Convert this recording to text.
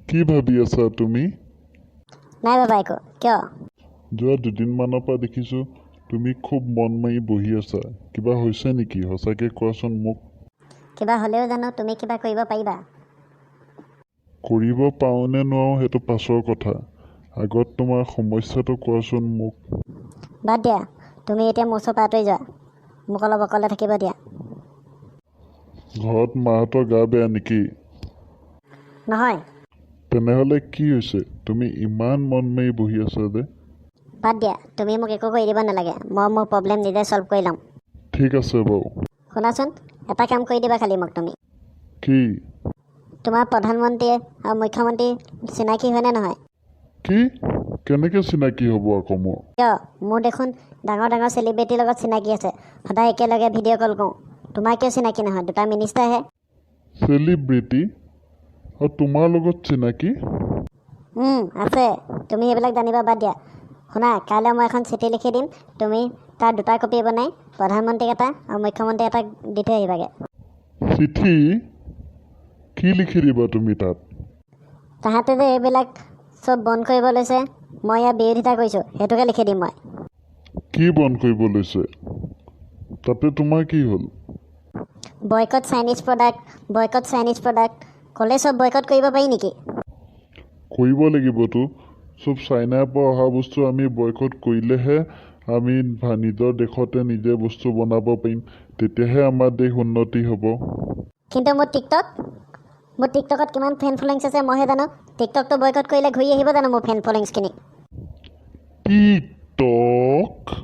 কি ভাবি আছা তুমি? নাই বাবা একো কিয় যোৱা দুদিনমানৰ পৰা দেখিছোঁ তুমি খুব মন মাৰি বহি আছা। কিবা হৈছে নেকি? সঁচাকৈ কোৱাচোন মোক। কিবা হ'লেও জানো তুমি কিবা কৰিব পাৰিবা? কৰিব পাৰোঁ নে নোৱাৰোঁ সেইটো পাছৰ কথা। আগত তোমাৰ সমস্যাটো কোৱাচোন মোক। বাদ দিয়া, তুমি এতিয়া মোৰ ওচৰৰ পৰা আঁতৰি যোৱা। মোক অলপ অকলে থাকিব দিয়া। ঘৰত মাহঁতৰ গা বেয়া নেকি? নহয়, তেনেহ'লে কি হৈছে? তুমি ইমান মন মাৰি বহি আছা যে? বাদ দিয়া, তুমি মোক একো কৰি দিব নালাগে। মই মোৰ প্ৰব্লেম নিজে ছল্ভ কৰি ল'ম। ঠিক আছে বাৰু। শুনাচোন, এটা কাম কৰি দিবা খালি মোক তুমি। কি? তোমাৰ প্ৰধানমন্ত্ৰীয়ে আৰু মুখ্যমন্ত্ৰী চিনাকি হয়নে নহয়? কি? কেনেকৈ চিনাকি হ'ব আকৌ মোৰ? কিয়? মোৰ দেখোন ডাঙৰ ডাঙৰ চেলিব্ৰিটিৰ লগত চিনাকি আছে। সদায় একেলগে ভিডিঅ' কল কৰোঁ। তোমাৰ কিয় চিনাকি নহয়? দুটা মিনিষ্টাৰহে। চেলিব্ৰিটি? আৰু তোমাৰ লগত চিনাকি? আছে। তুমি এইবিলাক জানিবা বাদ দিয়া। শুনা, কাইলৈ মই এখন চিঠি লিখি দিম। তুমি তাৰ দুটা কপি বনাই প্ৰধানমন্ত্ৰীক এটা আৰু মুখ্যমন্ত্ৰীক এটা দি থৈ আহিবাগৈ। চিঠি? কি লিখি দিবা তুমি তাত? তাহাঁতে যে এইবিলাক চব বন্ধ কৰিব লৈছে, মই ইয়াৰ বিৰোধিতা কৰিছোঁ, সেইটোকে লিখি দিম মই। কি বন্ধ কৰিব লৈছে? তাতে তোমাৰ কি হ'ল? Boycott Chinese product, boycott Chinese product ক'লে চব বয়কট কৰিব পাৰি নেকি? কৰিব লাগিবতো। চব চাইনাৰ পৰা অহা বস্তু আমি বয়কট কৰিলেহে আমি নিজৰ দেশতে নিজে বস্তু বনাব পাৰিম। তেতিয়াহে আমাৰ দেশ উন্নতি হ'ব। কিন্তু মোৰ টিকটকত কিমান ফেন ফলোৱিংছ আছে মইহে জানো। টিকটকটো বয়কট কৰিলে ঘূৰি আহিব জানো মোৰ ফেন ফলোৱিংছখিনি? টিকটক?